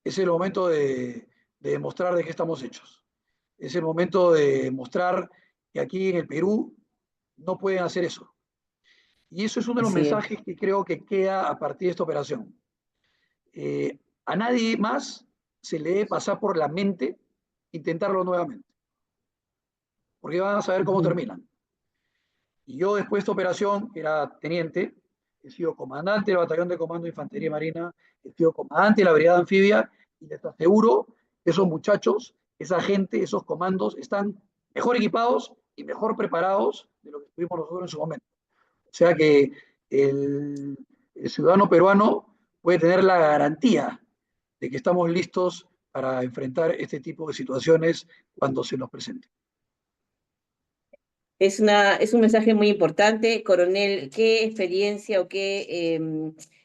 Es el momento de demostrar de qué estamos hechos. Es el momento de mostrar que aquí en el Perú no pueden hacer eso. Y eso es uno de los Así es. mensajes que creo que queda a partir de esta operación. A nadie más se le debe pasar por la mente intentarlo nuevamente, porque van a saber cómo Ujú. terminan. Y yo después de esta operación era teniente, he sido comandante del Batallón de Comando de Infantería Marina, he sido comandante de la Brigada Anfibia, y les aseguro que esos muchachos, esa gente, esos comandos están mejor equipados y mejor preparados de lo que estuvimos nosotros en su momento. O sea que el, el ciudadano peruano puede tener la garantía de que estamos listos para enfrentar este tipo de situaciones cuando se nos presenten. Es un mensaje muy importante. Coronel, ¿qué experiencia o qué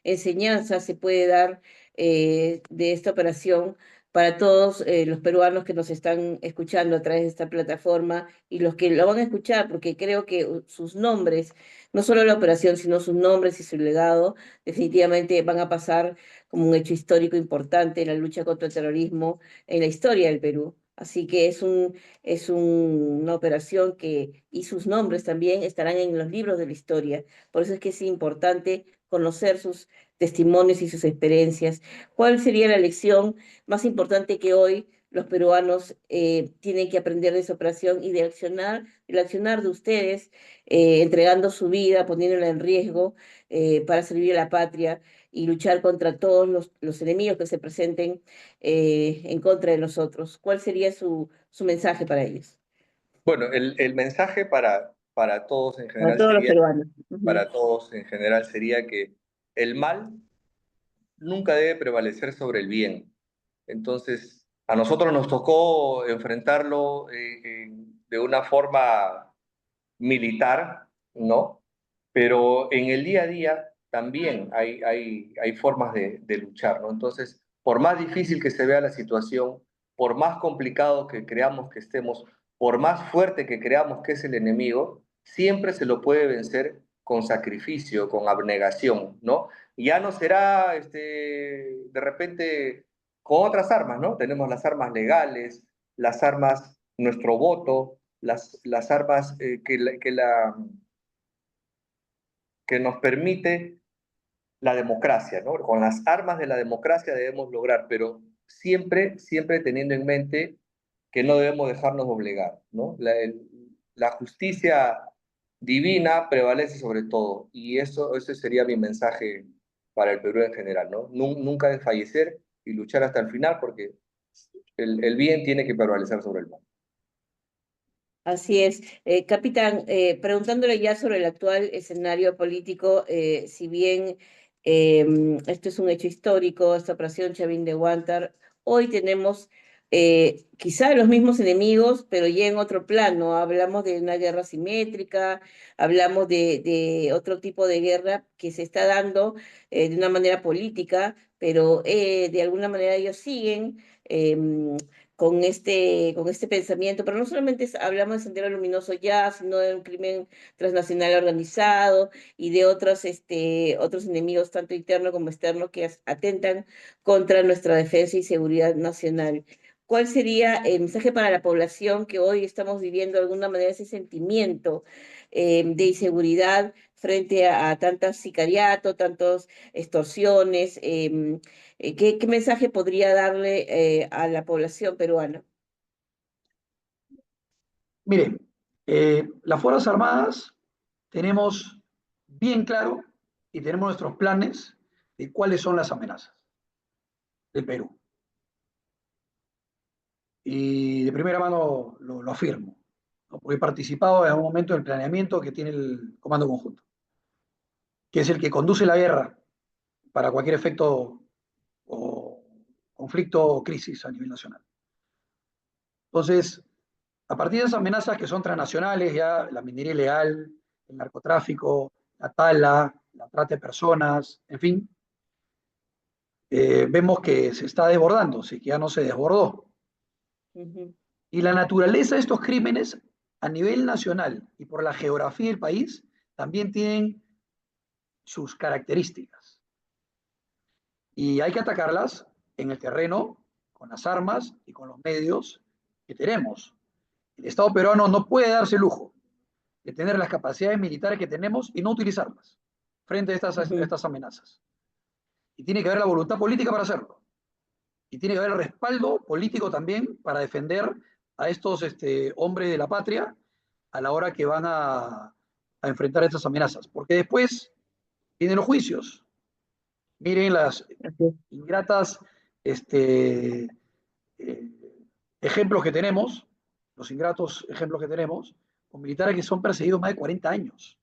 enseñanza se puede dar de esta operación para todos los peruanos que nos están escuchando a través de esta plataforma y los que lo van a escuchar? Porque creo que sus nombres, no solo la operación, sino sus nombres y su legado, definitivamente van a pasar como un hecho histórico importante en la lucha contra el terrorismo en la historia del Perú. Así que una operación y sus nombres también estarán en los libros de la historia. Por eso es que es importante conocer sus testimonios y sus experiencias. ¿Cuál sería la lección más importante que hoy los peruanos tienen que aprender de esa operación y del accionar de ustedes, entregando su vida, poniéndola en riesgo para servir a la patria y luchar contra todos los enemigos que se presenten en contra de nosotros? ¿Cuál sería su mensaje para ellos? Bueno, el mensaje para todos en Para general todos los sería, peruanos. Ujú. para todos en general sería que el mal nunca debe prevalecer sobre el bien. Entonces, a nosotros nos tocó enfrentarlo de una forma militar, ¿no? Pero en el día a día también hay formas de luchar, ¿no? Entonces, por más difícil que se vea la situación, por más complicado que creamos que estemos, por más fuerte que creamos que es el enemigo, siempre se lo puede vencer con sacrificio, con abnegación, ¿no? Y ya no será, de repente, con otras armas, ¿no? Tenemos las armas legales, las armas, nuestro voto, las armas que nos permite la democracia, ¿no? Con las armas de la democracia debemos lograr, pero siempre, siempre teniendo en mente que no debemos dejarnos doblegar, ¿no? La justicia divina prevalece sobre todo, y eso, ese sería mi mensaje para el Perú en general, ¿no? Nunca desfallecer y luchar hasta el final, porque el bien tiene que prevalecer sobre el mal. Así es. Capitán, preguntándole ya sobre el actual escenario político, si bien esto es un hecho histórico, esta operación Chavín de Huántar, hoy tenemos quizá los mismos enemigos, pero ya en otro plano. Hablamos de una guerra simétrica, hablamos de otro tipo de guerra que se está dando de una manera política, pero de alguna manera ellos siguen. Con este pensamiento, pero no solamente hablamos de Sendero Luminoso ya, sino de un crimen transnacional organizado y de otros enemigos, tanto internos como externos, que atentan contra nuestra defensa y seguridad nacional. ¿Cuál sería el mensaje para la población que hoy estamos viviendo de alguna manera ese sentimiento de inseguridad frente a tantas sicariatos, tantas extorsiones? ¿Qué mensaje podría darle a la población peruana? Mire, las Fuerzas Armadas tenemos bien claro y tenemos nuestros planes de cuáles son las amenazas del Perú. Y de primera mano lo afirmo, ¿no? Porque he participado en algún momento del planeamiento que tiene el Comando Conjunto, que es el que conduce la guerra para cualquier efecto o conflicto o crisis a nivel nacional. Entonces, a partir de esas amenazas que son transnacionales, ya la minería ilegal, el narcotráfico, la tala, la trata de personas, en fin, vemos que se está desbordando, sí, que ya no se desbordó. Ujú. Y la naturaleza de estos crímenes a nivel nacional y por la geografía del país también tienen sus características. Y hay que atacarlas en el terreno, con las armas y con los medios que tenemos. El Estado peruano no puede darse el lujo de tener las capacidades militares que tenemos y no utilizarlas frente a Ujú. estas amenazas. Y tiene que haber la voluntad política para hacerlo. Y tiene que haber el respaldo político también para defender a estos hombres de la patria a la hora que van a enfrentar estas amenazas. Porque después vienen los juicios. Miren las Así es. ingratas este, eh, ejemplos que tenemos, los ingratos ejemplos que tenemos, con militares que son perseguidos más de 40 años.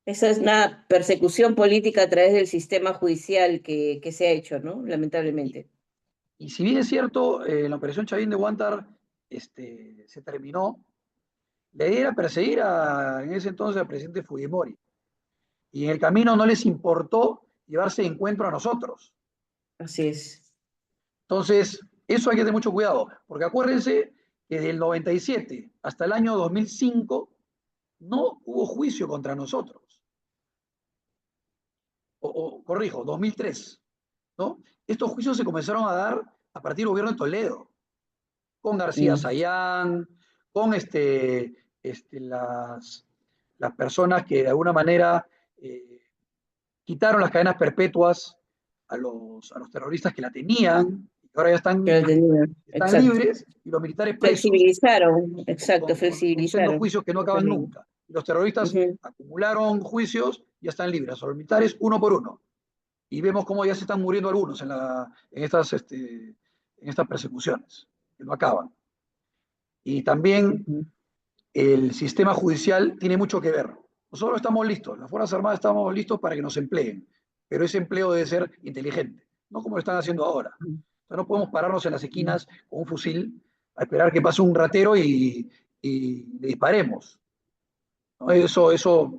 Esa es una persecución política a través del sistema judicial que se ha hecho, ¿no? Y, Lamentablemente. y si bien es cierto, la operación Chavín de Huántar se terminó, la idea era perseguir en ese entonces al presidente Fujimori. Y en el camino no les importó llevarse de encuentro a nosotros. Así es. Entonces, eso hay que tener mucho cuidado, porque acuérdense que del 97 hasta el año 2005 no hubo juicio contra nosotros. Corrijo, 2003, ¿no? Estos juicios se comenzaron a dar a partir del gobierno de Toledo, con García Mm. Sayán, con las personas que de alguna manera eh, quitaron las cadenas perpetuas a los terroristas que la tenían, y ahora ya Que lo tenían. están Exacto. libres, y los militares presos, Flexibilizaron, exacto, con sendos flexibilizaron juicios que no esta acaban ley. nunca. Y los terroristas Ujú, acumularon juicios y ya están libres. A los militares, uno por uno. Y vemos cómo ya se están muriendo algunos en estas persecuciones, que no acaban. Y también ujú. el sistema judicial tiene mucho que ver. Nosotros estamos listos, las Fuerzas Armadas estamos listos para que nos empleen, pero ese empleo debe ser inteligente, no como lo están haciendo ahora. Entonces no podemos pararnos en las esquinas con un fusil a esperar que pase un ratero y le disparemos. ¿No? Eso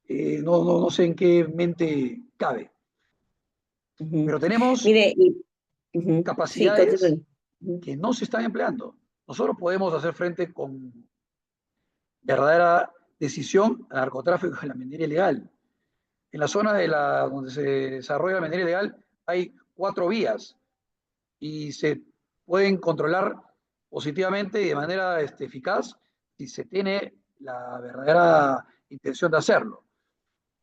no sé en qué mente cabe. Ujú. Pero tenemos Mire, sí, capacidades continúe. Ujú. que no se están empleando. Nosotros podemos hacer frente con verdadera decisión al narcotráfico y la minería ilegal. En la zona donde se desarrolla la minería ilegal hay 4 vías y se pueden controlar positivamente y de manera eficaz si se tiene la verdadera intención de hacerlo.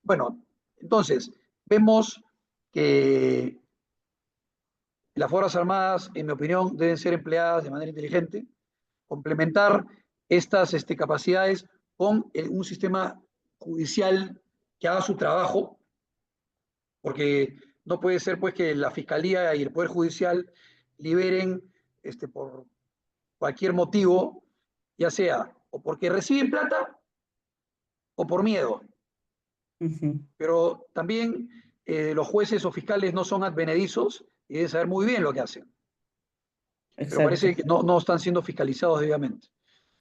Bueno, entonces, vemos que las Fuerzas Armadas, en mi opinión, deben ser empleadas de manera inteligente, complementar estas capacidades con un sistema judicial que haga su trabajo, porque no puede ser pues que la Fiscalía y el Poder Judicial liberen por cualquier motivo, ya sea o porque reciben plata o por miedo. Ujú. Pero también los jueces o fiscales no son advenedizos y deben saber muy bien lo que hacen. Pero Exacto. parece que no están siendo fiscalizados debidamente.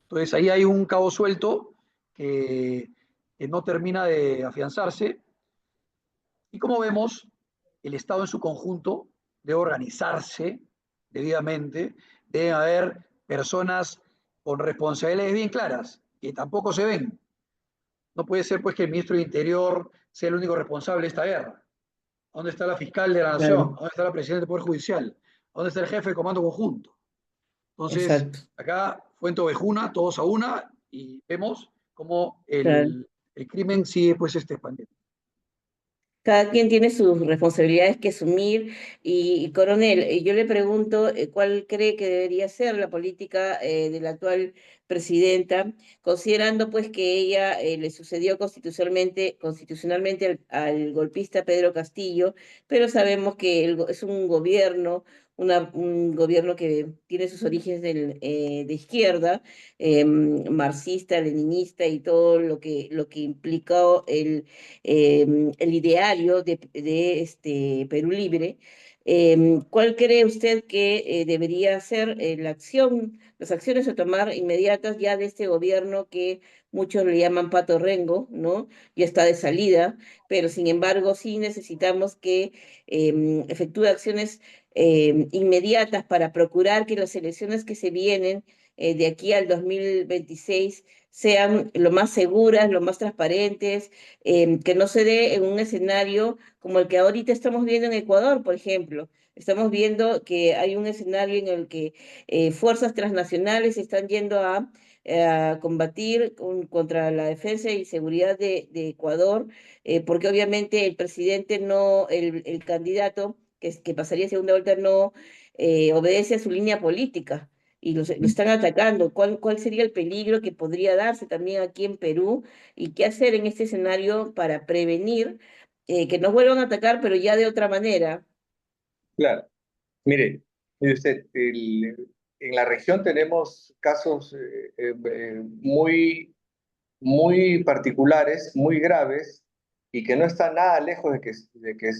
Entonces ahí hay un cabo suelto que no termina de afianzarse. Y como vemos, el Estado en su conjunto debe organizarse debidamente, deben haber personas con responsabilidades bien claras, que tampoco se ven. No puede ser pues que el ministro de Interior sea el único responsable de esta guerra. ¿Dónde está la fiscal de la Nación? Claro, ¿Dónde está la presidenta del Poder Judicial? ¿Dónde está el jefe del Comando Conjunto? Entonces, exacto. acá Fuente Ovejuna, todos a una, y vemos cómo Claro. el crimen sigue pues expandiendo. Cada quien tiene sus responsabilidades que asumir y, coronel, yo le pregunto cuál cree que debería ser la política de la actual presidenta, considerando pues que ella le sucedió constitucionalmente al golpista Pedro Castillo, pero sabemos que es un gobierno, un gobierno que tiene sus orígenes de izquierda, marxista, leninista y todo lo que implicó el ideario de Perú Libre. ¿Cuál cree usted que debería ser las acciones a tomar inmediatas ya de este gobierno que muchos le llaman Pato Rengo, ¿no? Ya está de salida, pero sin embargo sí necesitamos que efectúe acciones inmediatas para procurar que las elecciones que se vienen de aquí al 2026 sean lo más seguras, lo más transparentes, que no se dé en un escenario como el que ahorita estamos viendo en Ecuador, por ejemplo. Estamos viendo que hay un escenario en el que fuerzas transnacionales están yendo a combatir contra la defensa y seguridad de Ecuador, porque obviamente el presidente no, el candidato que pasaría a segunda vuelta no obedece a su línea política y lo están atacando. ¿Cuál sería el peligro que podría darse también aquí en Perú? ¿Y qué hacer en este escenario para prevenir que nos vuelvan a atacar, pero ya de otra manera? Claro. Mire usted, en la región tenemos casos muy particulares, muy graves, y que no está nada lejos de que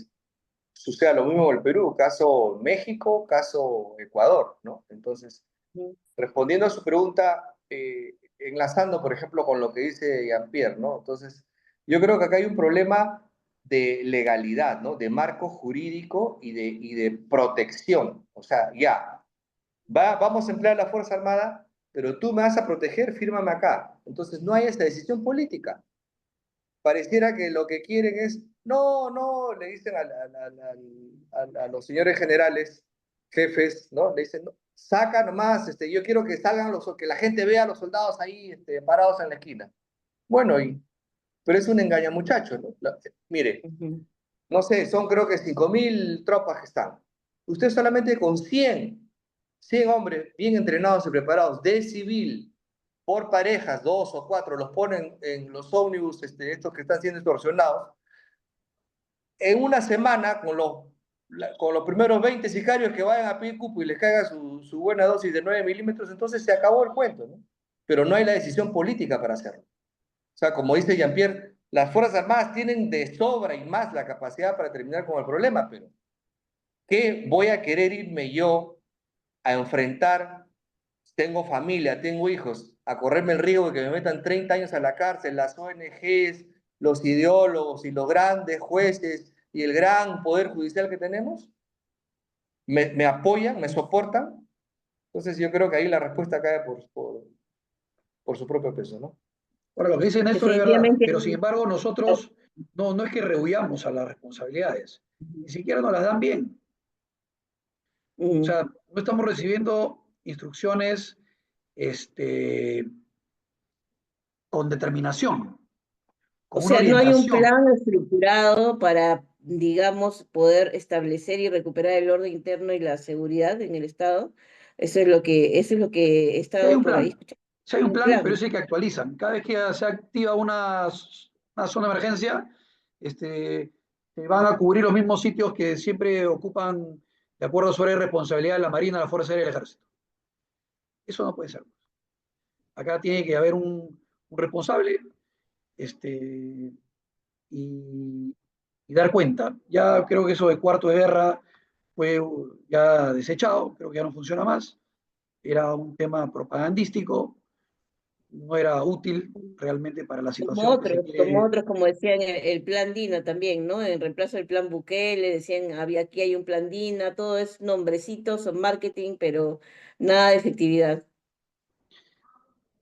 suceda lo mismo en el Perú, caso México, caso Ecuador, ¿no? Entonces, Ujú. respondiendo a su pregunta, enlazando, por ejemplo, con lo que dice Jean-Pierre, ¿no? Entonces, yo creo que acá hay un problema de legalidad, ¿no? De marco jurídico y de protección. O sea, ya, vamos a emplear la Fuerza Armada, pero tú me vas a proteger, fírmame acá. Entonces, no hay esa decisión política. Pareciera que lo que quieren es, no, no, le dicen a los señores generales, jefes, ¿no? Le dicen, no, saca nomás, yo quiero que salgan que la gente vea a los soldados ahí parados en la esquina. Bueno, pero es un engaño muchacho, ¿no? Mire, Ujú. no sé, son creo que 5.000 tropas que están. Usted solamente con 100 hombres bien entrenados y preparados de civil, por parejas, 2 o 4, los ponen en los ómnibus, estos que están siendo extorsionados, en una semana con los primeros 20 sicarios que vayan a pedir cupo y les caiga su buena dosis de 9 milímetros, entonces se acabó el cuento, ¿no? Pero no hay la decisión política para hacerlo. O sea, como dice Jean-Pierre, las Fuerzas Armadas tienen de sobra y más la capacidad para terminar con el problema, pero ¿qué voy a querer irme yo a enfrentar? Tengo familia, tengo hijos, a correrme el riesgo de que me metan 30 años a la cárcel, las ONGs, los ideólogos y los grandes jueces y el gran poder judicial que tenemos, me apoyan, me soportan. Entonces yo creo que ahí la respuesta cae por su propio peso, ¿no? Ahora, lo que dice Néstor es verdad, Definitivamente. pero sin embargo nosotros no es que rehuyamos a las responsabilidades, ni siquiera nos las dan bien. O Mm. sea, no estamos recibiendo instrucciones con determinación, O con una sea, no hay un orientación. plan estructurado para, digamos, poder establecer y recuperar el orden interno y la seguridad en el Estado. Eso es lo que he Si hay estado un por ahí plan, escuchando. si hay un Un plan, pero plan. ese que actualizan. Cada vez que se activa una zona de emergencia, se van a cubrir los mismos sitios que siempre ocupan, de acuerdo a su área de responsabilidad, la Marina, la Fuerza Aérea y el Ejército. Eso no puede ser. Acá tiene que haber un responsable este, y, y dar cuenta. Ya creo que eso de cuarto de guerra fue ya desechado, creo que ya no funciona más. Era un tema propagandístico, no era útil realmente para la Como situación que se otros, como quiere. otros, como decían el plan Dina también, ¿no? En reemplazo del plan Bukele, decían, aquí hay un plan Dina, todo es nombrecitos, son marketing, pero nada de efectividad.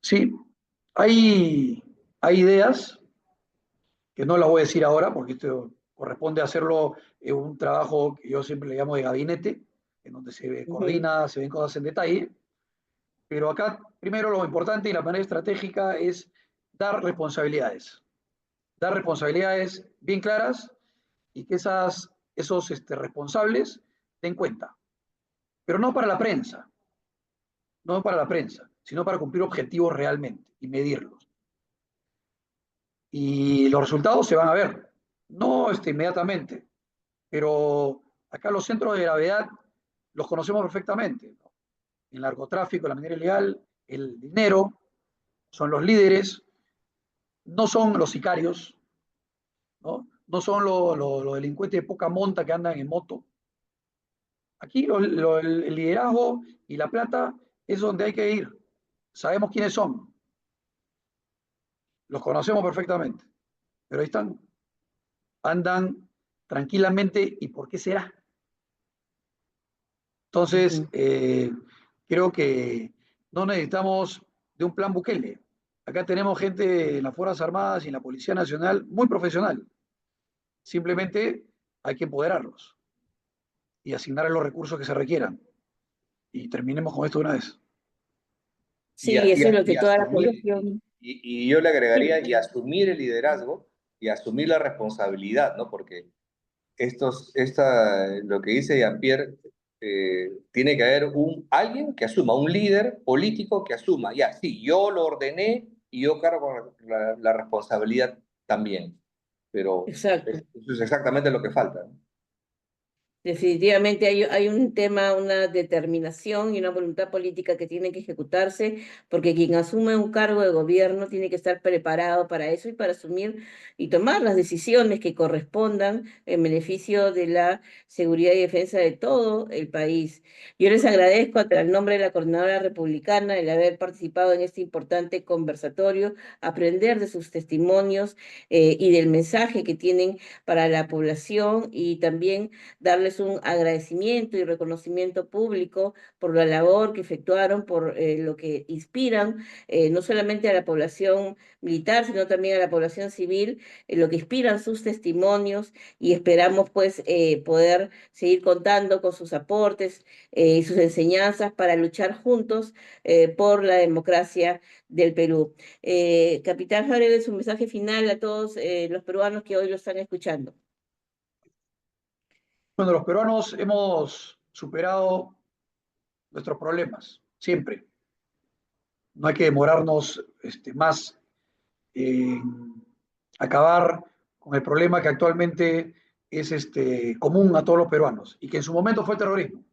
Sí, hay, hay ideas que no las voy a decir ahora porque esto corresponde hacerlo en un trabajo que yo siempre le llamo de gabinete, en donde se Ujú. coordina, se ven cosas en detalle. Pero acá, primero, lo importante y la manera estratégica es dar responsabilidades. Dar responsabilidades bien claras y que esos responsables den cuenta. Pero no para la prensa, no para la prensa, sino para cumplir objetivos realmente y medirlos. Y los resultados se van a ver, no inmediatamente, pero acá los centros de gravedad los conocemos perfectamente, ¿no? El narcotráfico, la minería ilegal, el dinero, son los líderes, no son los sicarios, ¿no? No son los delincuentes de poca monta que andan en moto. Aquí el liderazgo y la plata es donde hay que ir. Sabemos quiénes son, los conocemos perfectamente, pero ahí están, andan tranquilamente. ¿Y por qué será? Entonces, Ujú. creo que no necesitamos de un plan Bukele. Acá tenemos gente en las Fuerzas Armadas y en la Policía Nacional muy profesional. Simplemente hay que empoderarlos y asignar los recursos que se requieran. Y terminemos con esto de una vez. Y, Sí, a- y eso es a- lo y que toda la asumir, población. y yo le agregaría, Sí, y asumir el liderazgo y asumir la responsabilidad, ¿no? Porque lo que dice Jean-Pierre, tiene que haber alguien que asuma, un líder político que asuma, ya, sí, yo lo ordené y yo cargo con la responsabilidad también, pero exacto. eso es exactamente lo que falta, ¿no? Definitivamente hay un tema, una determinación y una voluntad política que tiene que ejecutarse, porque quien asume un cargo de gobierno tiene que estar preparado para eso y para asumir y tomar las decisiones que correspondan en beneficio de la seguridad y defensa de todo el país. Yo les agradezco al nombre de la Coordinadora Republicana el haber participado en este importante conversatorio, aprender de sus testimonios y del mensaje que tienen para la población y también darles un agradecimiento y reconocimiento público por la labor que efectuaron, por lo que inspiran, no solamente a la población militar, sino también a la población civil, lo que inspiran sus testimonios y esperamos pues poder seguir contando con sus aportes y sus enseñanzas para luchar juntos por la democracia del Perú. Capitán Jáveres, un mensaje final a todos los peruanos que hoy lo están escuchando. Bueno, los peruanos hemos superado nuestros problemas, siempre. No hay que demorarnos más en acabar con el problema que actualmente es común a todos los peruanos y que en su momento fue el terrorismo.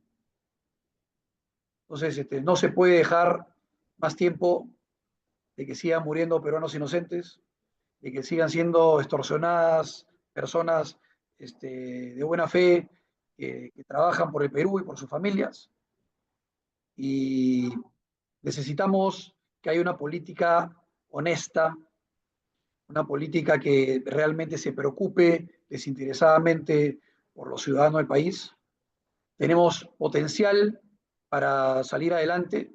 Entonces, no se puede dejar más tiempo de que sigan muriendo peruanos inocentes, de que sigan siendo extorsionadas personas de buena fe que trabajan por el Perú y por sus familias. Y necesitamos que haya una política honesta, una política que realmente se preocupe desinteresadamente por los ciudadanos del país. Tenemos potencial para salir adelante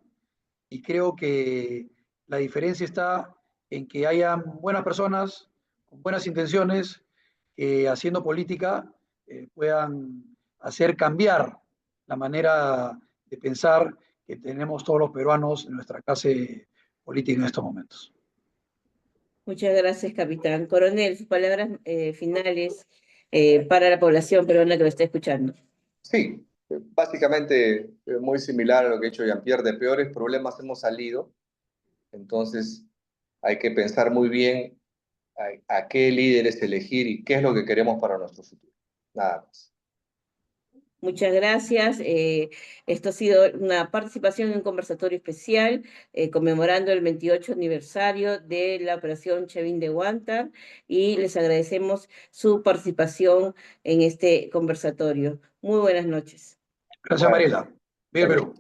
y creo que la diferencia está en que hayan buenas personas con buenas intenciones que haciendo política puedan hacer cambiar la manera de pensar que tenemos todos los peruanos en nuestra clase política en estos momentos. Muchas gracias, capitán. Coronel, sus palabras finales para la población peruana que lo está escuchando. Sí, básicamente muy similar a lo que ha hecho Jean-Pierre, de peores problemas hemos salido, entonces hay que pensar muy bien a qué líderes elegir y qué es lo que queremos para nuestro futuro. Nada más. Muchas gracias. Esto ha sido una participación en un conversatorio especial conmemorando el 28 aniversario de la operación Chavín de Huántar y les agradecemos su participación en este conversatorio. Muy buenas noches. Gracias, Bueno, Mariela. Bien, Perú.